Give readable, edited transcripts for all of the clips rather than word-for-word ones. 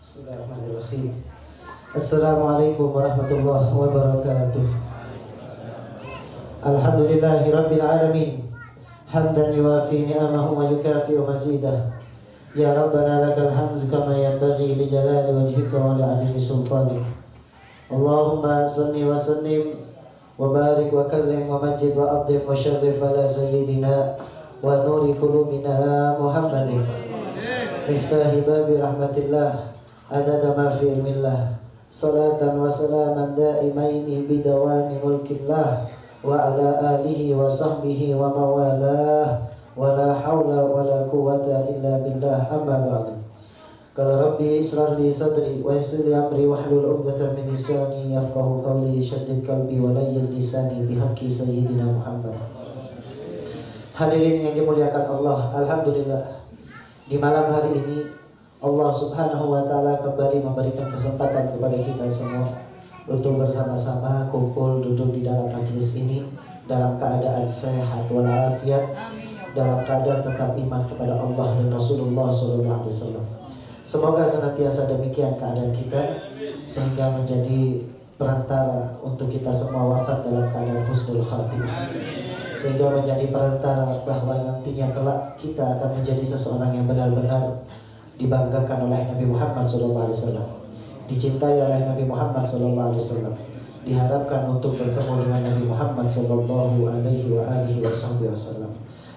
Bismillahirrahmanirrahim. Assalamualaikum warahmatullahi wabarakatuh. Alhamdulillahi rabbil alamin. Hamdan yuwafi ni'amahu wa yukafi'u mazidah. Ya Rabbana lakal hamdu kama yanbaghi li jalali wajhika wa li 'azimi sultanik. Allahumma salli wa sallim wa barik wa karrim wa majid wa adhim wa syarrif ala sayyidina wa nuri qulubina Muhammadin. Miftahi babi rahmatillah adada ma fi ilmillah. Salatan wa salaman daimaini bidawami mulkillah wa ala alihi wa sahbihi wa mawalah wa la hawla wa la quwata illa billah amma ba'du. Qala rabbi israh li sadri wa yassir li amri wahlul 'uqdatam min lisani yafqahu qawli shaddid qalbi wa layyin lisani bihaqqi sayyidina Muhammad. Hadirin yang dimuliakan Allah, alhamdulillah di malam hari ini Allah Subhanahu wa taala kembali memberikan kesempatan kepada kita semua untuk bersama-sama kumpul duduk di dalam majelis ini dalam keadaan sehat walafiat, dalam keadaan tetap iman kepada Allah dan Rasulullah SAW. Semoga senantiasa demikian keadaan kita sehingga menjadi perantara untuk kita semua wafat dalam keadaan husnul khatimah, sehingga menjadi perantara bahwa nantinya kelak kita akan menjadi seseorang yang benar-benar dibanggakan oleh Nabi Muhammad SAW, dicintai oleh Nabi Muhammad SAW, diharapkan untuk bertemu dengan Nabi Muhammad SAW.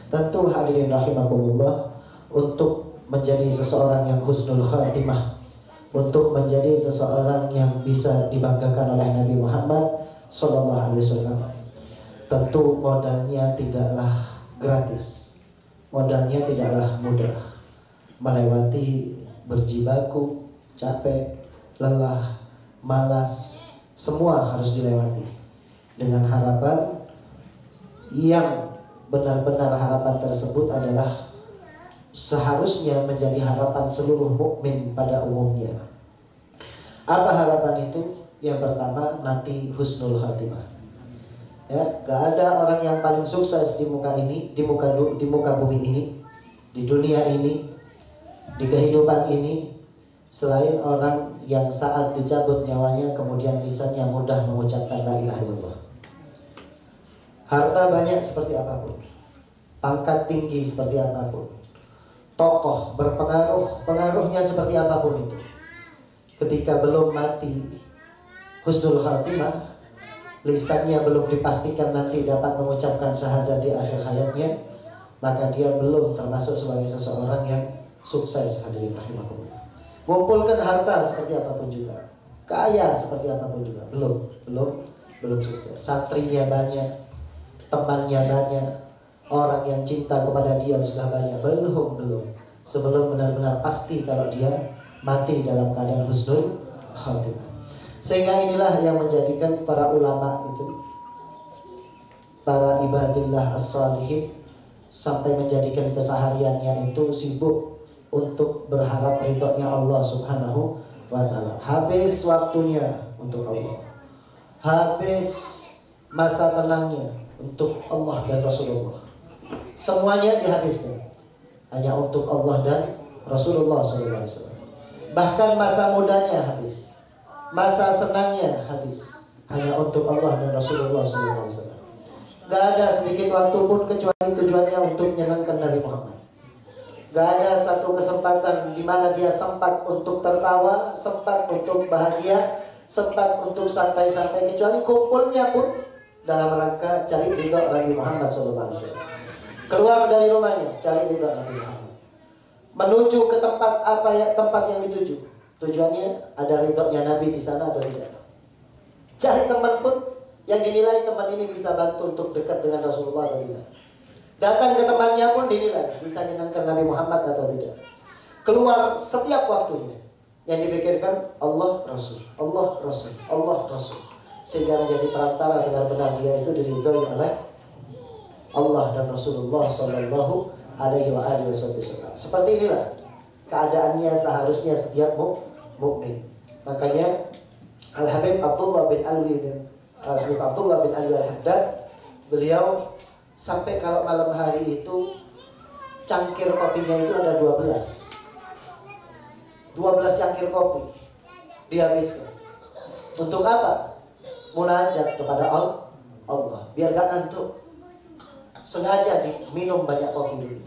Tentu hadirin rahimakumullah, untuk menjadi seseorang yang husnul khatimah, untuk menjadi seseorang yang bisa dibanggakan oleh Nabi Muhammad SAW, tentu modalnya tidaklah gratis, modalnya tidaklah mudah. Melewati berjibaku, capek, lelah, malas, semua harus dilewati dengan harapan yang benar-benar harapan tersebut adalah seharusnya menjadi harapan seluruh mukmin pada umumnya. Apa harapan itu? Yang pertama, mati husnul khatimah. Ya, gak ada orang yang paling sukses di muka ini, di muka bumi ini, di dunia ini, di kehidupan ini, selain orang yang saat dicabut nyawanya kemudian lisannya mudah mengucapkan la ilaha illallah. Harta banyak seperti apapun, pangkat tinggi seperti apapun, tokoh berpengaruh, pengaruhnya seperti apapun itu, ketika belum mati husnul khatimah, lisannya belum dipastikan nanti dapat mengucapkan syahadat di akhir hayatnya, maka dia belum termasuk sebagai seseorang yang sukses. Hadirin rahimakumullah. Mengumpulkan harta seperti apapun juga, kaya seperti apapun juga, belum sukses. Santrinya banyak, temannya banyak, orang yang cinta kepada dia sudah banyak, belum. Sebelum benar-benar pasti kalau dia mati dalam keadaan husnul khatimah. Sehingga inilah yang menjadikan para ulama itu, para ibadillah as-salihin, sampai menjadikan kesehariannya itu sibuk untuk berharap ridhonya Allah Subhanahu wa ta'ala. Habis waktunya untuk Allah, habis masa tenangnya untuk Allah dan Rasulullah, semuanya dihabiskan hanya untuk Allah dan Rasulullah SAW. Bahkan masa mudanya habis, masa senangnya habis hanya untuk Allah dan Rasulullah SAW. Gak ada sedikit waktu pun kecuali tujuannya untuk menyenangkan Nabi Muhammad. Gak ada satu kesempatan di mana dia sempat untuk tertawa, sempat untuk bahagia, sempat untuk santai-santai, kecuali kumpulnya pun dalam rangka cari ridho Nabi Muhammad SAW. Keluar dari rumahnya cari ridho Nabi Muhammad, menuju ke tempat tempat yang dituju, tujuannya ada ridhonya Nabi di sana atau tidak. Cari teman pun yang dinilai teman ini bisa bantu untuk dekat dengan Rasulullah atau tidak. Datang ke temannya pun dinilai bisa menyenangkan Nabi Muhammad atau tidak. Keluar setiap waktunya yang dipikirkan Allah Rasul, Allah Rasul, Allah Rasul, sehingga menjadi perantara benar-benar dia itu diridhoi oleh Allah dan Rasulullah Sallallahu Alaihi Wasallam. Seperti inilah keadaannya seharusnya setiap mukmin. Makanya Al-Habib Abdullah bin Alwi Al-Haddad, beliau sampai kalau malam hari itu cangkir kopinya itu ada 12. 12 cangkir kopi dihabiskan. Untuk apa? Munajat kepada Allah. Biar gak ngantuk. Sengaja diminum banyak kopi.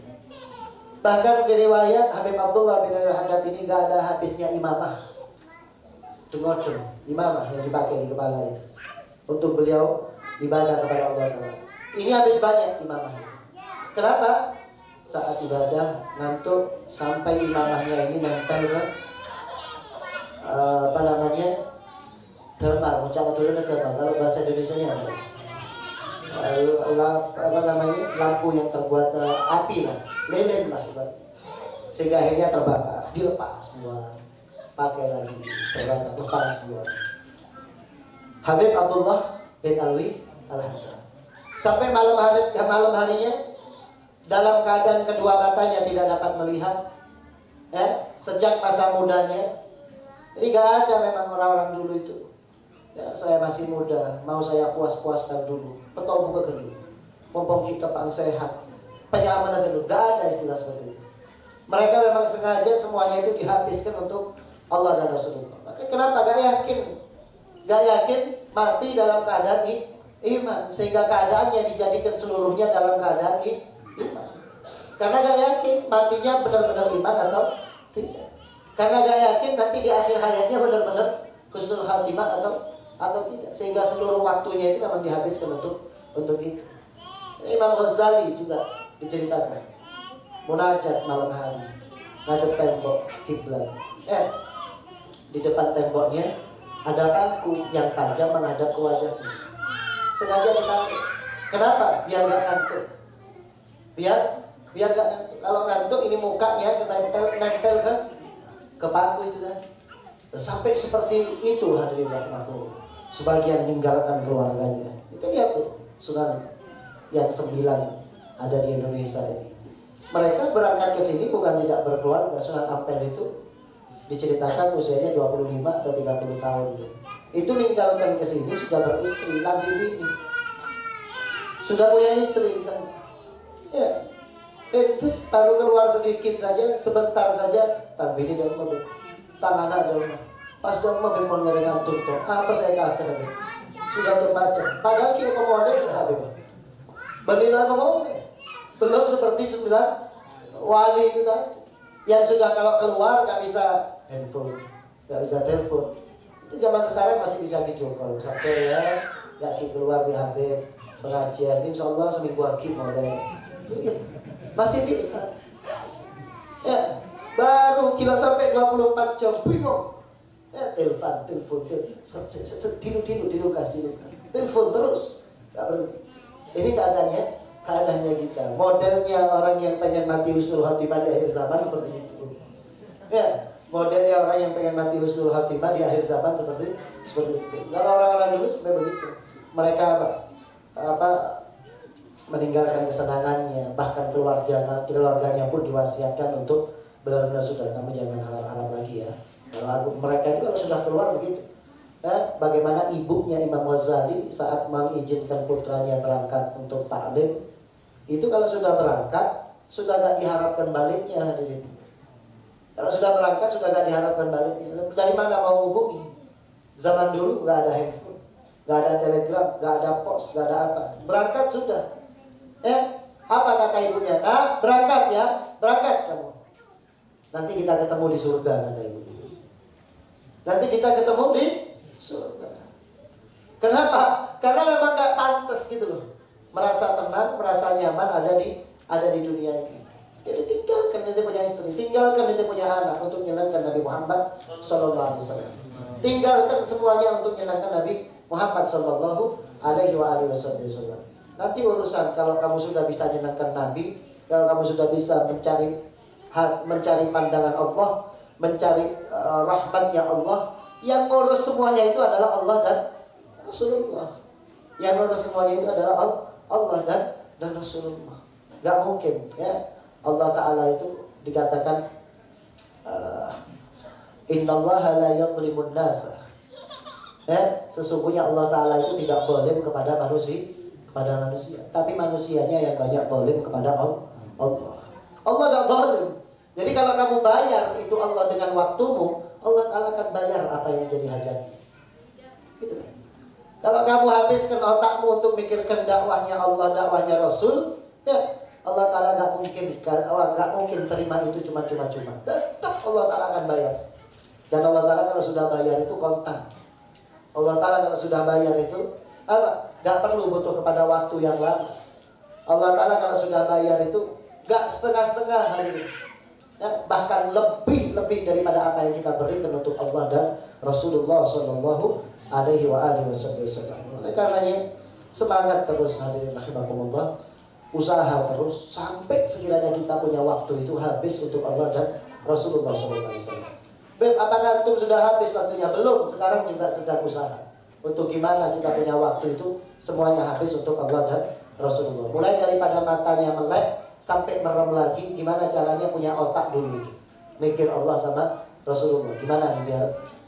Bahkan di riwayat Habib Abdullah bin Al-Haddad ini gak ada habisnya imamah. Dengodem, imamah yang dipakai di kepala itu. Untuk beliau ibadah kepada Allah Ta'ala. Ini habis banyak imamahnya. Kenapa? Saat ibadah ngantuk sampai imamahnya ini nempel kan thermal, ucapan dulu thermal. Kalau bahasa Indonesia-nya lampu yang terbuat api lah, lilin lah, sehingga akhirnya terbakar, dilepas semua, pakai lagi, terbakar, lepas semua. Habib Abdullah bin Alwi Al-Haddad sampai malam harinya dalam keadaan kedua matanya tidak dapat melihat, sejak masa mudanya. Jadi gak ada memang orang-orang dulu itu. Ya, saya masih muda, mau saya puas-puaskan dulu, petong buka dulu, mumpung kita pang sehat, penyamanan dulu. Gak ada istilah seperti itu. Mereka memang sengaja semuanya itu dihabiskan untuk Allah dan Rasulullah. Maka kenapa gak yakin mati dalam keadaan iman, sehingga keadaannya dijadikan seluruhnya dalam keadaan iman. Karena gak yakin matinya benar-benar iman atau tidak. Karena gak yakin nanti di akhir hayatnya benar-benar husnul khatimah atau tidak, sehingga seluruh waktunya itu memang dihabiskan untuk itu. Imam Ghazali juga diceritakan munajat malam hari ngadep tembok kiblat. Di depan temboknya ada paku yang tajam menghadap ke wajahnya. Sengaja ditarik. Kenapa? Biar gak ngantuk. Biar gak ngantuk. Kalau ngantuk ini mukanya nempel ke paku itu kan. Sampai seperti itu hadirin rahmatullah. Sebagian meninggalkan keluarganya. Kita lihat tuh Sunan yang 9 ada di Indonesia ini. Mereka berangkat ke sini bukan tidak berkeluarga. Sunan Ampel itu diceritakan usianya 25 atau 30 tahun. Itu meninggalkan ke sini sudah beristri, lagi bini. Sudah punya istri di sana. Ya. Itu baru keluar sedikit saja, sebentar saja, tanpa ini dalam mobil, tangan ada dalam. Pas dalam mobil mau nyari ngantuk tuh, apa saya kata lagi? Sudah terbaca. Padahal kita komode Habib. Bernilai komode. Belum seperti 9 wali itu tadi, yang sudah kalau keluar nggak bisa handphone, nggak bisa telepon. Itu zaman sekarang masih bisa video call. Sampai ya, yakin keluar di Habib pengajian, insya Allah seminggu lagi mulai. Masih bisa. Ya, baru kira sampai 24 jam bingung. Ya, telepon, tilu kasih. Telepon terus. Ini keadaannya kita. Modelnya orang yang pengen mati husnul khatimah di akhir zaman seperti itu. Ya, modelnya orang yang pengen mati husnul khatimah di akhir zaman seperti itu. Kalau orang-orang dulu seperti begitu. Mereka meninggalkan kesenangannya, bahkan keluarganya pun diwasiatkan untuk benar-benar sudah kamu jangan harap-harap lagi ya. Kalau mereka itu kalau sudah keluar begitu. Bagaimana ibunya Imam Ghazali saat mengizinkan putranya berangkat untuk taklim, itu kalau sudah berangkat sudah gak diharapkan baliknya hadirin. Kalau sudah berangkat sudah gak diharapkan baliknya. Dari mana mau hubungi? Zaman dulu gak ada handphone, gak ada telegram, gak ada pos, gak ada apa. Berangkat sudah. Apa kata ibunya? Nah, berangkat ya, berangkat kamu. Nanti kita ketemu di surga kata ibunya. Nanti kita ketemu di surga. Kenapa? Karena memang gak pantas gitu loh. Merasa tenang, merasa nyaman ada di dunia ini. Jadi tinggalkan nanti punya istri, tinggalkan nanti punya anak untuk menyenangkan Nabi Muhammad SAW. Tinggalkan semuanya untuk menyenangkan Nabi Muhammad SAW. Nanti urusan kalau kamu sudah bisa menyenangkan Nabi, kalau kamu sudah bisa mencari pandangan Allah, mencari rahmatnya Allah, yang ngurus semuanya itu adalah Allah dan Rasulullah. Yang ngurus semuanya itu adalah Allah dan Rasulullah. Gak mungkin ya. Allah Ta'ala itu dikatakan Innallaha la yadhlimun nasa. Sesungguhnya Allah Ta'ala itu tidak zalim kepada manusia, tapi manusianya yang banyak zalim kepada Allah. Allah gak zalim. Jadi kalau kamu bayar itu Allah dengan waktumu, Allah Ta'ala akan bayar apa yang menjadi hajatmu. Gitu kan? Kalau kamu habiskan otakmu untuk mikirkan dakwahnya Allah, dakwahnya Rasul, ya Allah Ta'ala gak mungkin terima itu cuma-cuma. Tetap Allah Ta'ala akan bayar. Dan Allah Ta'ala kalau sudah bayar itu kontan. Allah Ta'ala kalau sudah bayar itu gak perlu butuh kepada waktu yang lama. Allah Ta'ala kalau sudah bayar itu gak setengah-setengah hari ini, ya, bahkan lebih daripada apa yang kita berikan untuk Allah dan Rasulullah Sallallahu Alaihi Wasallam. Oleh karenanya semangat terus hadirin rahimakumullah, usaha terus sampai sekiranya kita punya waktu itu habis untuk Allah dan Rasulullah Sallallahu Alaihi Wasallam. Beb, apakah antum sudah habis waktunya? Belum, sekarang juga sedang usaha untuk gimana kita punya waktu itu semuanya habis untuk Allah dan Rasulullah. Mulai daripada matanya melek sampai merem lagi, gimana caranya punya otak dulu itu, mikir Allah sama Rasulullah. Gimana ini biar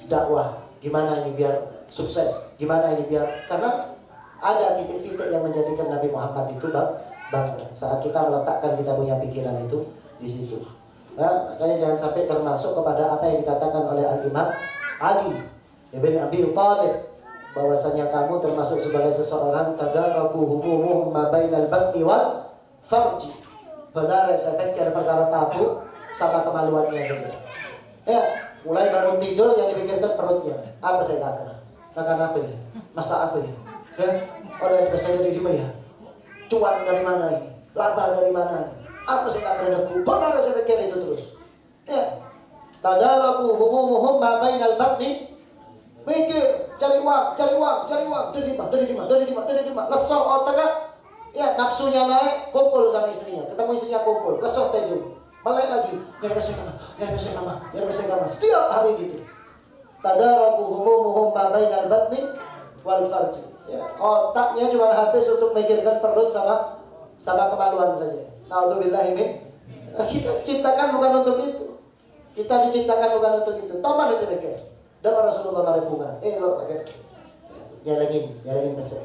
dakwah, gimana ini biar sukses, gimana ini biar, karena ada titik-titik yang menjadikan Nabi Muhammad itu bangga saat kita meletakkan kita punya pikiran itu di situ. Nah, makanya jangan sampai termasuk kepada apa yang dikatakan oleh Al-Imam Ali ibn Abi Thalib, bahwasanya kamu termasuk sebagai seseorang tadaraku humuhum ma bainal batni wal farji. Benar, saya pikir perkara tabu sama kemaluannya juga. Ya, mulai bangun tidur yang dipikirkan perutnya. Apa saya makan apa ya? Masak apa ya? Ya, oleh saya dari mana ya? Cuan dari mana ini? Laba dari mana? Apa saya kakak? Benar, saya pikir itu terus. Ya, tadaraku humuhum ma bainal batni. Mikir, cari uang, dari lima. Lesok otak, ya nafsunya naik, kumpul sama istrinya, ketemu istrinya kumpul, lesok teju, melek lagi, biar bisa nama, setiap hari gitu. Tadaraku humuhum ma bainal batni wal farji. Ya, otaknya cuma habis untuk mikirkan perut sama kemaluan saja. Naudzubillahi min. Kita diciptakan bukan untuk itu. Kita diciptakan bukan untuk itu. Toman itu mikir. Dan Rasulullah mari bunga. Lo pakai jalangin besar.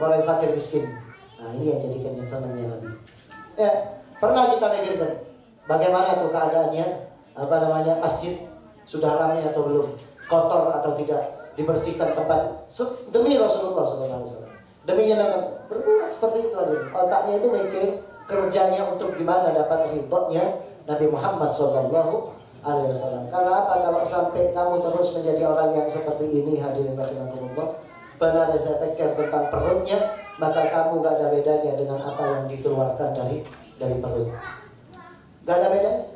Orang fakir miskin. Nah, ini yang jadikan yang senangnya Nabi. Ya, pernah kita mikirkan bagaimana tuh keadaannya, masjid sudah ramai atau belum, kotor atau tidak, dibersihkan tempat demi Rasulullah SAW. Demi yang berbuat seperti itu aja. Otaknya itu mikir kerjanya untuk gimana dapat ridhonya Nabi Muhammad SAW. Karena apa? Kalau sampai kamu terus menjadi orang yang seperti ini, hadirin rahimakumullah, benar saya pikir tentang perutnya, maka kamu gak ada bedanya dengan apa yang dikeluarkan dari perut. Gak ada bedanya.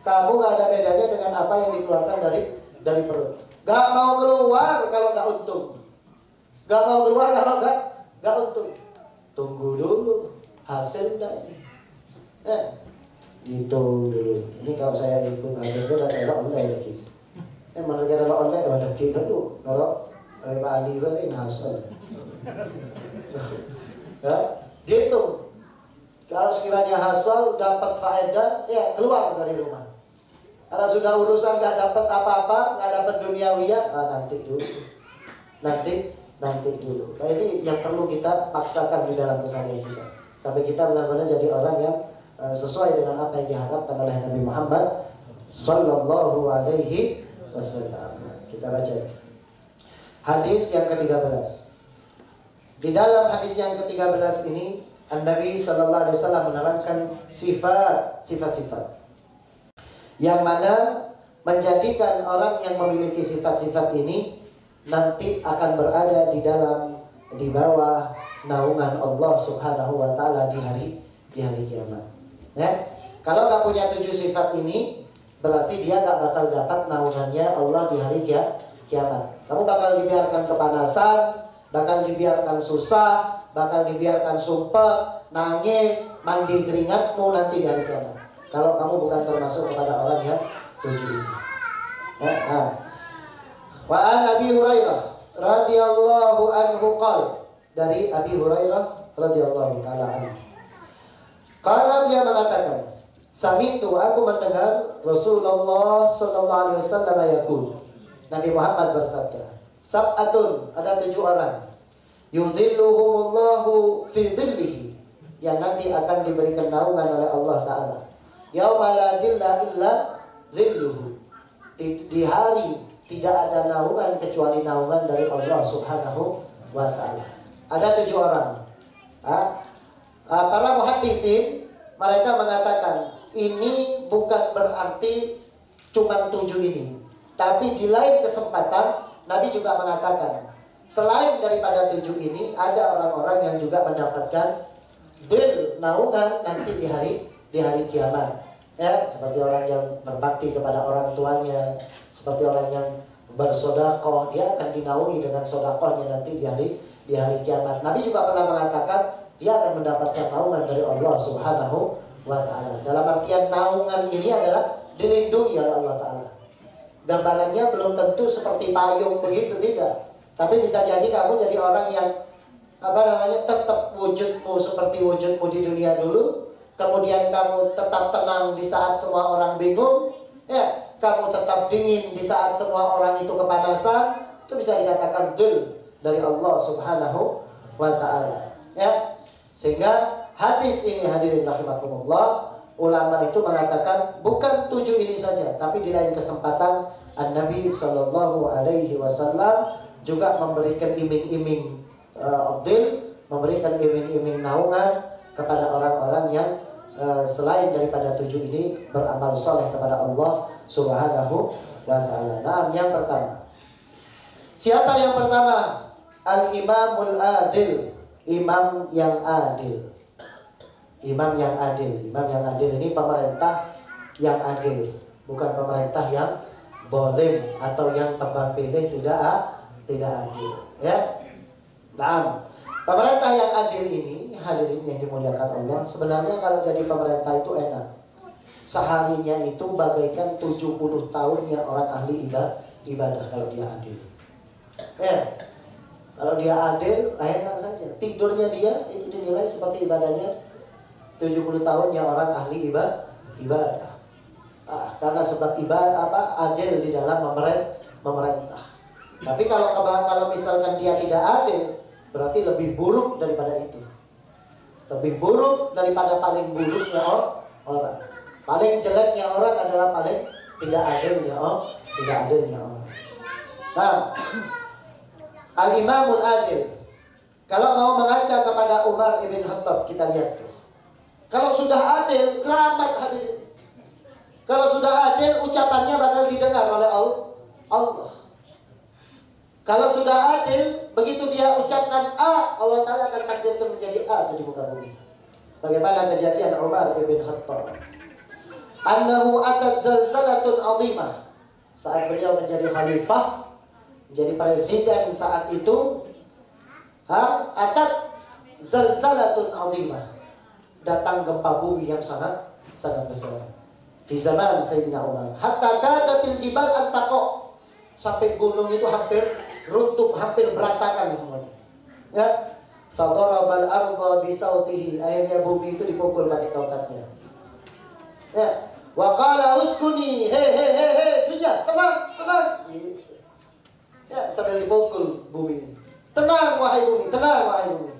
Kamu gak ada bedanya dengan apa yang dikeluarkan dari perut. Gak mau keluar kalau gak untung. Gak mau keluar kalau gak untung. Tunggu dulu hasil enggak ini. Hitung dulu. Ini kalau saya ikut itu ada online lagi. Mana ada online ada kita tuh. Kalau Pak Ali ini hasil. Ya, gitu. Kalau sekiranya hasil dapat faedah, ya keluar dari rumah. Kalau sudah urusan nggak dapat apa-apa, nggak dapat duniawiyah, nanti dulu. Nanti dulu. Nah, ini yang perlu kita paksakan di dalam keseharian kita. Sampai kita benar-benar jadi orang yang sesuai dengan apa yang diharapkan oleh Nabi Muhammad Sallallahu Alaihi Wasallam. Kita baca hadis yang ke-13. Di dalam hadis yang ke-13 ini Nabi Sallallahu Alaihi Wasallam menerangkan sifat-sifat yang mana menjadikan orang yang memiliki sifat-sifat ini nanti akan berada di bawah naungan Allah Subhanahu Wa Taala di hari kiamat. Ya, kalau nggak punya 7 sifat ini, berarti dia nggak bakal dapat naungannya Allah di hari kiamat. Kamu bakal dibiarkan kepanasan, bakal dibiarkan susah, bakal dibiarkan sumpah, nangis, mandi keringatmu nanti di hari kiamat. Kalau kamu bukan termasuk kepada orang yang 7 ini. Ya, Wa an Abi Hurairah radhiyallahu anhu qala, dari Abi Hurairah radhiyallahu taala anhu. Kalau dia mengatakan, sami'tu, aku mendengar Rasulullah sallallahu alaihi wasallam yaqul, Nabi Muhammad bersabda, sab'atun, ada 7 orang, yudhilluhumullahu fi dhillihi, yang nanti akan diberikan naungan oleh Allah Ta'ala Yauma la dhilla illa dhilluhu. Di hari tidak ada naungan kecuali naungan dari Allah Subhanahu wa ta'ala. Ada 7 orang. Para muhaddisin mereka mengatakan ini bukan berarti cuma 7 ini. Tapi di lain kesempatan Nabi juga mengatakan selain daripada 7 ini ada orang-orang yang juga mendapatkan naungan nanti di hari kiamat. Ya, seperti orang yang berbakti kepada orang tuanya, seperti orang yang bersedekah, dia akan dinaungi dengan sedekahnya nanti di hari kiamat. Nabi juga pernah mengatakan dia akan mendapatkan naungan dari Allah Subhanahu wa ta'ala. Dalam artian naungan ini adalah dilindungi oleh Allah ta'ala. Gambarannya belum tentu seperti payung begitu, tidak. Tapi bisa jadi kamu jadi orang yang tetap wujudmu seperti wujudmu di dunia dulu. Kemudian kamu tetap tenang di saat semua orang bingung, ya. Kamu tetap dingin di saat semua orang itu kepanasan. Itu bisa dikatakan dul dari Allah Subhanahu wa ta'ala, ya. Sehingga hadis ini, hadirin rahimakumullah, ulama itu mengatakan bukan 7 ini saja, tapi di lain kesempatan An-Nabi Sallallahu Alaihi Wasallam juga memberikan iming-iming memberikan iming-iming naungan kepada orang-orang yang selain daripada 7 ini beramal soleh kepada Allah Subhanahu wa ta'ala. Nah, yang pertama, siapa yang pertama? Al-Imamul Adil, imam yang adil. Imam yang adil. Imam yang adil ini pemerintah yang adil, bukan pemerintah yang boleh atau yang tebang pilih, tidak adil, ya. Nah, pemerintah yang adil ini, hadirin yang dimuliakan Allah, sebenarnya kalau jadi pemerintah itu enak. Seharinya itu bagaikan 70 tahunnya orang ahli ibadah kalau dia adil. Ya. Kalau dia adil, enak saja. Tidurnya dia itu dinilai seperti ibadahnya 70 tahunnya orang ahli ibadah. Karena sebab ibadah adil di dalam memerintah. Tapi kalau misalkan dia tidak adil, berarti lebih buruk daripada itu. Lebih buruk daripada paling buruknya orang. Paling jeleknya orang adalah paling tidak adilnya orang. Nah, Al-Imamul Adil. Kalau mau mengaca kepada Umar ibn Khattab, kita lihat tuh. Kalau sudah adil, keramat hadirin. Kalau sudah adil, ucapannya bakal didengar oleh Allah. Kalau sudah adil, begitu dia ucapkan A, Allah Ta'ala akan takdirkan menjadi A di muka bumi. Bagaimana kejadian Umar ibn Khattab? Annahu atat zalzalatun azimah. Saat beliau menjadi khalifah, menjadi presiden saat itu, atat zalzalatun azimah. Datang gempa bumi yang sangat besar. Di zaman Sayyidina Umar, hatta kadatil jibal antaqo, sampai gunung itu hampir runtuh, hampir berantakan semuanya. Ya, fadarabal arda bisautihi, akhirnya bumi itu dipukul pakai tongkatnya. Ya, wa qala uskuni, he dunia, tenang. Ya, sambil dipukul bumi. Tenang wahai bumi.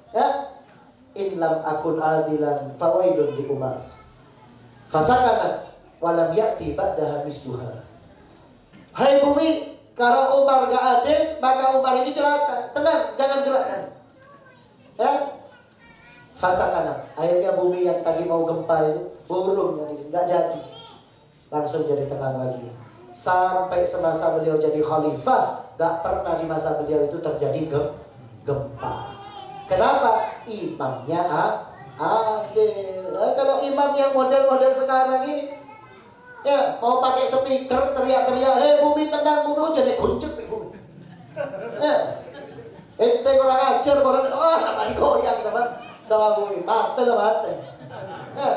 Ya, in lam akun adilan fawaidun li Umar. Fasakanat walam ya'ti ba'daha misluha. Hai bumi, kalau Umar gak adil, maka Umar ini celaka. Tenang, jangan gerakkan. Ya. Fasakanat. Akhirnya bumi yang tadi mau gempa itu burung gak jadi. Langsung jadi tenang lagi. Sampai semasa beliau jadi khalifah, gak pernah di masa beliau itu terjadi gempa. Kenapa? Imamnya adil. Kalau imam yang model-model sekarang ini, ya mau pakai speaker teriak-teriak, bumi tenang, bumi jadi guncut bumi. Ya, ente kurang ajar, tak digoyang sama bumi, mati. Ya,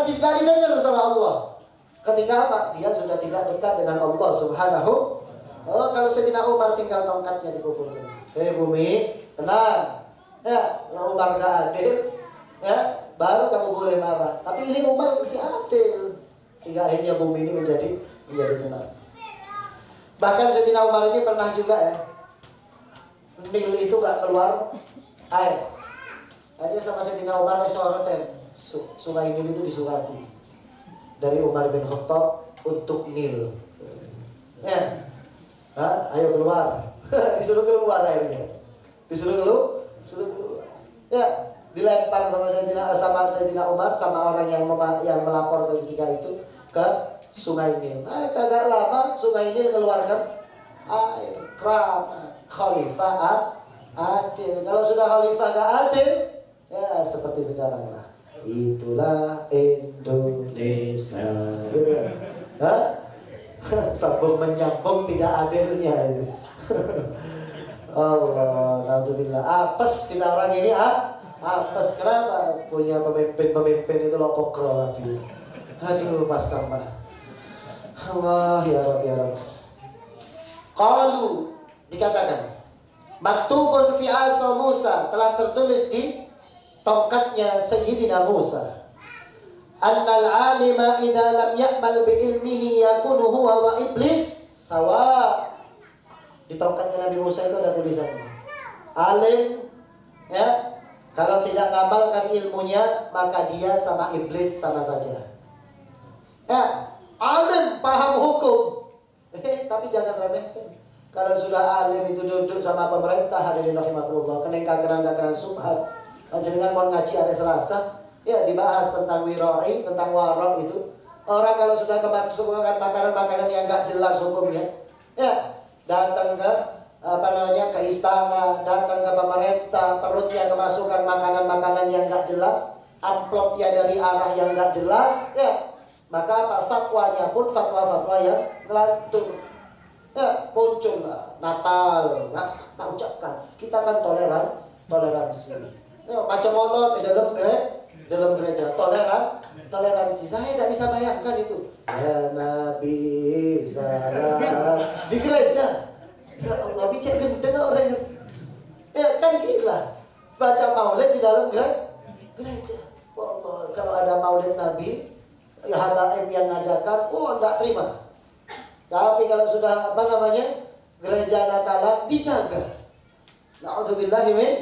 tidak didengar sama Allah. Ketika apa? Dia sudah tidak dekat dengan Allah Subhanahu. Kalau Sayyidina Umar tinggal tongkatnya dipukul. Bumi, tenang. Ya, kalau Umar gak adil, ya, baru kamu boleh marah. Tapi ini Umar masih adil, sehingga akhirnya bumi ini menjadi tenang. Bahkan Sayyidina Umar ini pernah juga ya, Nil itu gak keluar air. Akhirnya sama Sayyidina Umar soroten, sungai Nil itu disurati. dari Umar bin Khattab untuk Nil. Ya, ayo keluar. Disuruh keluar akhirnya. Disuruh keluar. Ya, dilempar sama Sayyidina Umar sama orang yang melapor ketika itu ke Sungai Nil. Kagak lama Sungai Nil keluarkan air khalifah adil. Kalau sudah khalifah gak adil, ya seperti sekarang lah. Itulah Indonesia. Gitu kan? Sambung menyambung tidak adilnya itu. Allah, alhamdulillah. Apes kita orang ini, apes. Kenapa? Punya pemimpin itu loh kokro lagi. Aduh, pas kamar. Allah, ya Rabb, ya Rabb. Qalu, dikatakan maktubun fi asa Musa, telah tertulis di tongkatnya Sayyidina Musa. Annal alima idza lam ya'mal bi ilmihi yakunu huwa wa iblis sawa. Di tongkatnya Nabi Musa itu ada tulisannya. Alim, ya, kalau tidak ngamalkan ilmunya maka dia sama iblis sama saja. Ya, alim paham hukum. Tapi jangan remehkan. Kalau sudah alim itu duduk sama pemerintah, hadirin rahimakumullah, keneng kagenan subhat. Jangan mau ngaji hari Selasa, ya dibahas tentang wirai, tentang warok itu. Orang kalau sudah kemasukan makanan-makanan yang nggak jelas hukumnya, ya datang ke ke istana, datang ke pemerintah, perutnya kemasukan makanan-makanan yang nggak jelas, amplopnya dari arah yang nggak jelas, ya maka apa, fatwanya pun fatwa-fatwa yang ngelantur. Ya muncul Natal, nggak ucapkan. Kita kan toleransi. Ya, macam molot di dalam gereja toleransi. Saya tidak bisa bayangkan itu. Ya Nabi salam di gereja. Ya Allah, bicara gendeng orang. Ya kan gila. Baca maulid di dalam gereja. Allah, kalau ada maulid Nabi, ya halaim yang ngadakan, tidak terima. Tapi kalau sudah gereja Natalan dijaga. Na'udzubillahi min.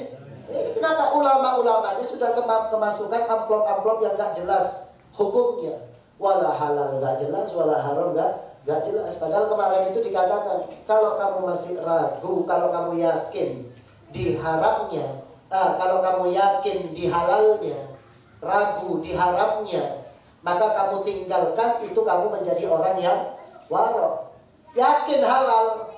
Kenapa ulama-ulamanya sudah kemasukan amplop-amplop yang gak jelas hukumnya? Wala halal gak jelas, wala haram gak jelas. Padahal kemarin itu dikatakan, kalau kamu masih ragu, kalau kamu yakin di haramnya, kalau kamu yakin di halalnya, ragu di haramnya, maka kamu tinggalkan itu, kamu menjadi orang yang warok. Yakin halal,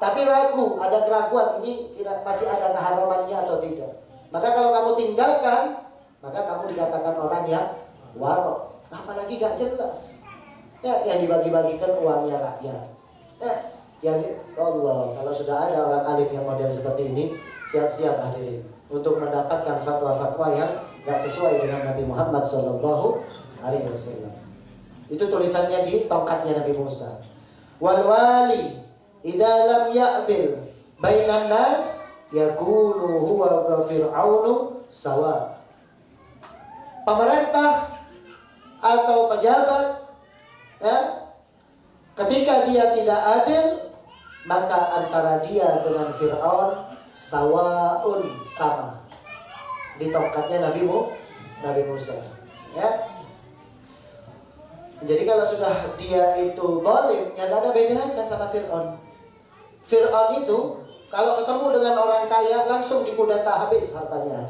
tapi ragu, ada keraguan ini masih ada keharamannya atau tidak. Maka kalau kamu tinggalkan, maka kamu dikatakan orang yang warok. Apalagi gak jelas. Ya, yang dibagi-bagikan uangnya rakyat. Ya, Allah, kalau sudah ada orang alim yang model seperti ini, siap-siap hadirin untuk mendapatkan fatwa-fatwa yang gak sesuai dengan Nabi Muhammad SAW. Itu tulisannya di tongkatnya Nabi Musa. Wal wali idza lam ya'dil bainan nas yakunu huwa wa fir'aunu sawa. Pemerintah atau pejabat, ya, ketika dia tidak adil, maka antara dia dengan Fir'aun sawaun, sama. Di tongkatnya Nabi Musa, ya. Jadi kalau sudah dia itu zalim, ya gak ada bedanya sama Fir'aun. Fir'aun itu kalau ketemu dengan orang kaya langsung dikudeta habis hartanya,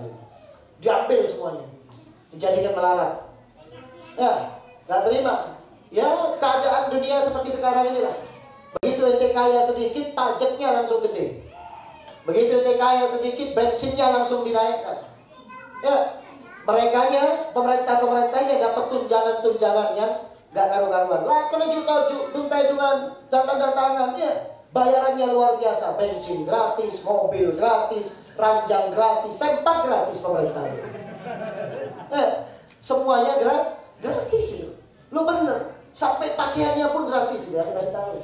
diambil semuanya, dijadikan melarat. Ya, gak terima. Ya, keadaan dunia seperti sekarang inilah. Begitu ente kaya sedikit, pajaknya langsung gede. Begitu ente kaya sedikit, bensinnya langsung dinaikkan. Ya, pemerintahnya dapat tunjangan yang gak karu-karuan. Lah kenuju-kenuju, duntai-dungan, datang-datangan, ya bayarannya luar biasa. Bensin gratis, mobil gratis, ranjang gratis, sempak gratis pemerintah. Semuanya gratis ya. Lu bener, sampai pakaiannya pun gratis ya, kasih tahu.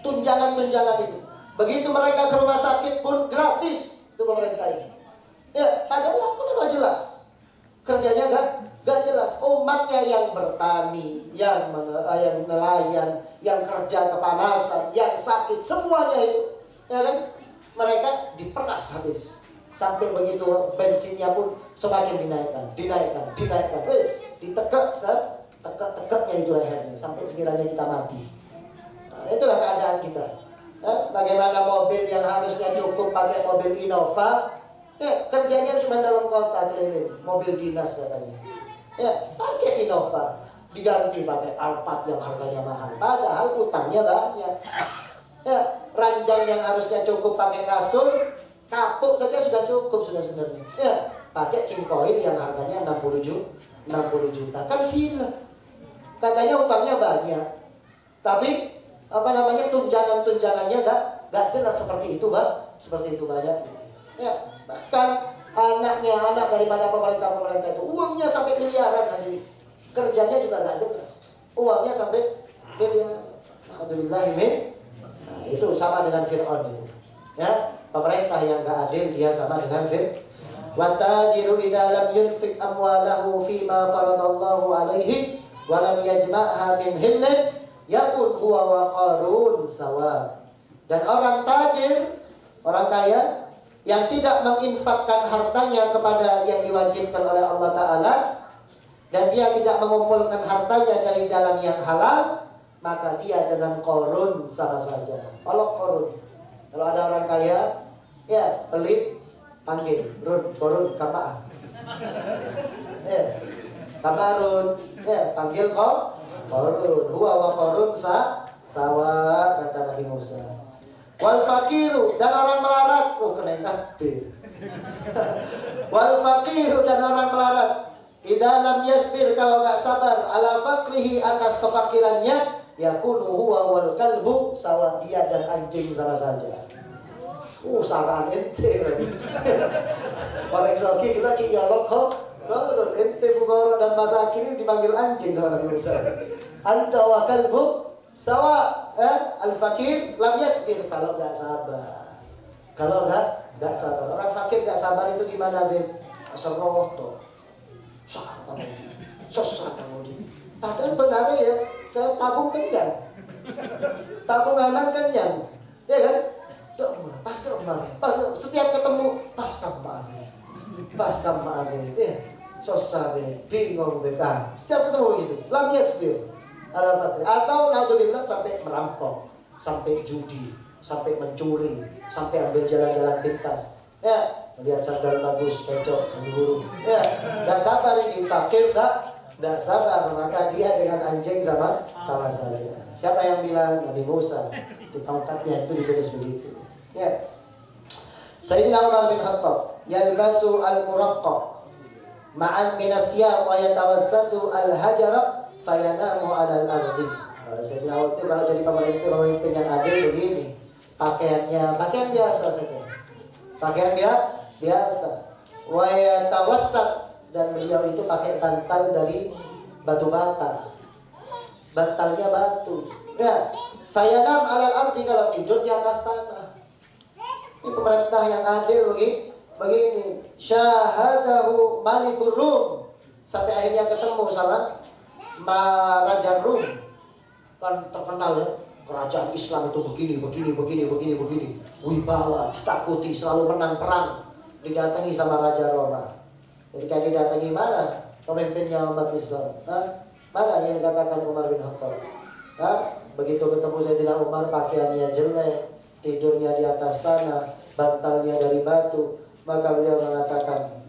Tunjangan-tunjangan itu. Begitu mereka ke rumah sakit pun gratis itu pemerintah ini. Ya, padahal aku udah jelas. Kerjanya gak jelas. Umatnya yang bertani, yang nelayan, yang kerja kepanasan, yang sakit, semuanya itu, ya kan? Mereka diperas habis Sampai begitu bensinnya pun semakin dinaikkan. Wes, ditegak tegak-tegaknya itu lehernya sampai sekiranya kita mati. Nah, itulah keadaan kita. Bagaimana mobil yang harusnya cukup pakai mobil Innova, kerjanya cuma dalam kota keliling, mobil dinas katanya. Pakai Innova, diganti pakai Alphard yang harganya mahal, padahal utangnya banyak. Ranjang yang harusnya cukup pakai kasur, kapuk saja sudah cukup sudah sebenarnya. Pakai King Koil yang harganya 60 juta, kan gila. Katanya utangnya banyak, tapi tunjangannya nggak jelas seperti itu, seperti itu banyak. Bahkan anak daripada pemerintah itu uangnya sampai miliaran lagi, kerjanya juga nggak jelas, uangnya sampai miliaran. Alhamdulillah ini. Nah, itu sama dengan Fir'aun ini. Pemerintah yang nggak adil dia sama dengan Fir'aun. Watajiru idza lam yunfiq amwalahu fima faradallahu alaihi wa lam yajma'ha min hillin yakun huwa wa qarun sawa. Dan orang tajir, orang kaya yang tidak menginfakkan hartanya kepada yang diwajibkan oleh Allah Ta'ala, dan dia tidak mengumpulkan hartanya dari jalan yang halal, maka dia dengan Qarun sama saja. Kalau Qarun, kalau ada orang kaya, pelit, panggil Qarun, Kamarun, panggil Qarun, huwa wa Qarun sawa, kata Nabi Musa. Wal fakiru, dan orang melarat, kena takbir. Wal fakiru, dan orang melarat, idza lam yasbir, kalau nggak sabar, ala fakrihi, atas kefakirannya, yakunu huwa wal kalbu sawa, dia dan anjing sama saja. Saran ente lagi. Orang soki kita ki ya lokho, ente fukara dan masakin dipanggil anjing sama Nabi Musa. Anta wa kalbu sawa, al fakir lam yasbir, kalau nggak sabar. Kalau nggak sabar, orang fakir nggak sabar itu gimana, Beb? Asal roto. Susah kamu di. Padahal benar ya, kayak tabung kenyang. Tabungan kenyang. Ya kan? Pas kemarin, setiap ketemu pas kemarin, susah deh, bingung deh, setiap ketemu gitu, lam yasbir, atau naudzubillah sampai merampok, sampai judi, sampai mencuri, sampai ambil jalan-jalan pintas, lihat sandal bagus, cocok, sambil burung, nggak sabar ini, fakir nggak sabar, maka dia dengan anjing sama saja. Siapa yang bilang? Nabi Musa, di tongkatnya itu ditulis begitu. Sayyidina Umar bin Khattab yalbasu al-muraqqaq ma'an minasya wa yatawassatu al-hajara fayanamu 'ala al-ardi. Sayyidina Umar itu kalau jadi pemimpin yang adil begini, pakaian biasa saja. Pakaian biasa. Wa yatawassat, dan beliau itu pakai bantal dari batu bata. Bantalnya batu. Fayanam 'ala al-ardi, kalau tidur di atas tanah. Ini pemerintah yang adil begini. Syahadahu Malikur Rum, sampai akhirnya ketemu sama Raja Rum. Kan terkenal ya, kerajaan Islam itu begini. Wibawa, ditakuti, selalu menang perang. Didatangi sama Raja Roma. Ketika didatangi, mana pemimpinnya umat Islam? Mana yang dikatakan Umar bin Khattab? Begitu ketemu Sayyidina Umar, pakaiannya jelek, tidurnya di atas tanah, bantalnya dari batu, maka beliau mengatakan,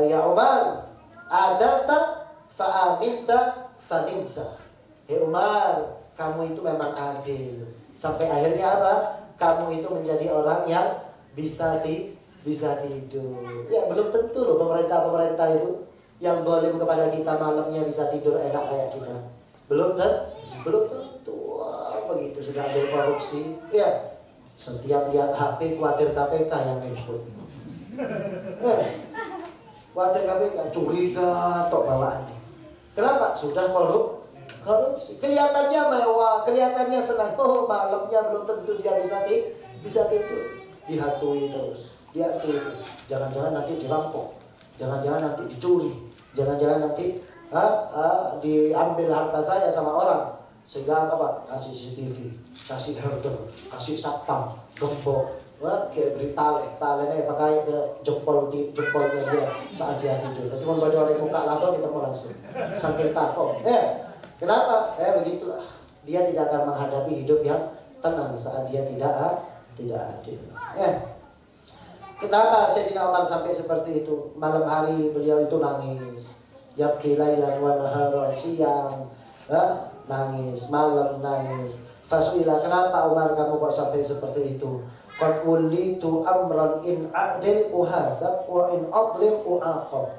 ya Umar, adalta fa'aminta fanimta. Umar, kamu itu memang adil. Sampai akhirnya apa? Kamu itu menjadi orang yang bisa tidur. Ya belum tentu loh pemerintah itu yang zalim kepada kita malamnya bisa tidur enak kayak kita. Belum tentu. Begitu sudah ada korupsi, setiap lihat HP khawatir KPK yang input. Khawatir KPK, curiga tok bawaannya. Kenapa? Sudah korupsi. Kelihatannya mewah, kelihatannya senang. Malamnya belum tentu dia bisa tidur. Dihatui terus. Jangan-jangan nanti dirampok, jangan-jangan nanti dicuri, jangan-jangan nanti diambil harta saya sama orang. Sehingga apa? Kasih CCTV, kasih herder, kasih satpam, gembok, Wah, kayak beri talenya pakai ke jempolnya dia saat dia tidur. Nanti mau pada orang buka laptop kita mau langsung sambil takut. Kenapa? Begitulah. Dia tidak akan menghadapi hidup yang tenang saat dia tidak adil. Kenapa Sayyidina Umar sampai seperti itu? Malam hari beliau itu nangis. Yabki lailan wa naharan, siang nangis, malam nangis. Fasuila, kenapa Umar kamu kok sampai seperti itu? Qad ulitu amran in a'dil uhasab wa in adlim u'aqab.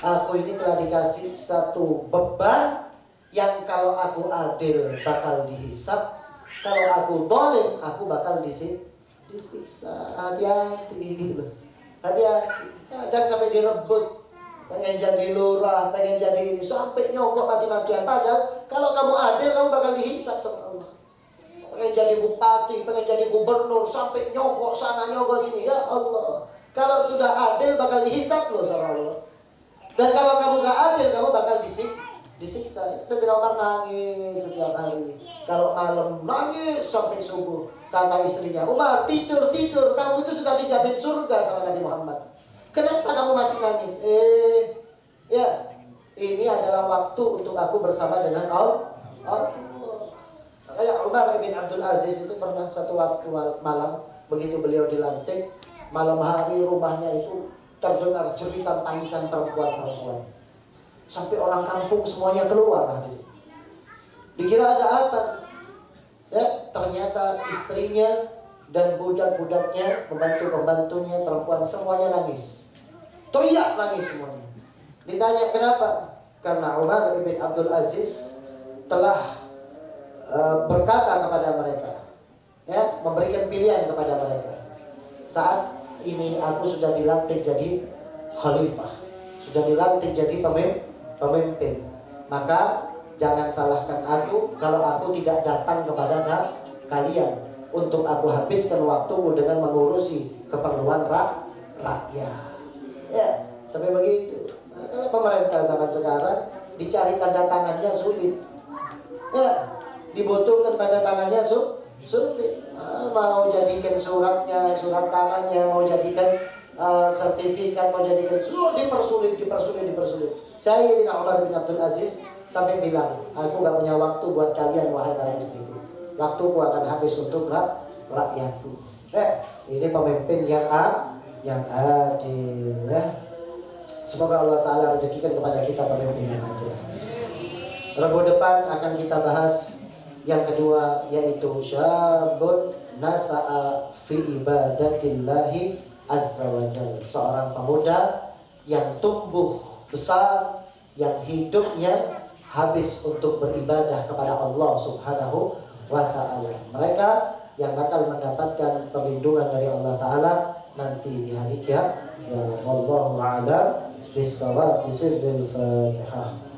Aku ini telah dikasih satu beban yang kalau aku adil bakal dihisab, kalau aku zalim aku bakal disiksa. Hati-hati. Hati-hati. Kadang sampai direbut, pengen jadi lurah, pengen jadi ini, sampai nyogok mati-matian. Padahal kalau kamu adil kamu bakal dihisab sama Allah. Pengen jadi bupati, pengen jadi gubernur, sampai nyogok sana nyogok sini, ya Allah. Kalau sudah adil bakal dihisab loh sama Allah. Dan kalau kamu gak adil kamu bakal disiksa. Sayyidina Umar nangis setiap hari. Kalau malam nangis sampai subuh. Kata istrinya, Umar tidur, kamu itu sudah dijamin surga sama Nabi Muhammad. Kenapa kamu masih nangis? Ini adalah waktu untuk aku bersama dengan Allah. Kayak Umar bin Abdul Aziz itu pernah satu waktu malam, begitu beliau dilantik, malam hari rumahnya itu terdengar jeritan tangisan perempuan-perempuan. Sampai orang kampung semuanya keluar hadir. Dikira ada apa? Ternyata istrinya dan budak-budaknya, pembantu-pembantunya, perempuan semuanya nangis. Teriak nangis semuanya. Ditanya kenapa? Karena Umar bin Abdul Aziz telah berkata kepada mereka, memberikan pilihan kepada mereka. Saat ini aku sudah dilantik jadi khalifah, sudah dilantik jadi pemimpin. Maka jangan salahkan aku kalau aku tidak datang kepada kalian untuk aku habiskan waktumu dengan mengurusi keperluan rakyat. Sampai begitu. Karena pemerintah zaman sekarang dicari tanda tangannya sulit. Dibutuhkan tanda tangannya sulit. Mau jadikan surat tangannya, mau jadikan sertifikat, mau jadikan dipersulit. Sayyidina Umar bin Abdul Aziz sampai bilang, aku gak punya waktu buat kalian wahai para istriku. Waktuku akan habis untuk rakyatku. Ini pemimpin yang adil. Semoga Allah Ta'ala rezekikan kepada kita pemimpin yang adil. Rabu depan akan kita bahas yang kedua, yaitu syabun nasa'a fi ibadatillahi azza wa jalla. Seorang pemuda yang tumbuh besar, yang hidupnya habis untuk beribadah kepada Allah Subhanahu wa ta'ala. Mereka yang bakal mendapatkan perlindungan dari Allah Ta'ala nanti di hari kiamat. Ya Allah a'lam bis-shawab. Bismillahirrahmanirrahim.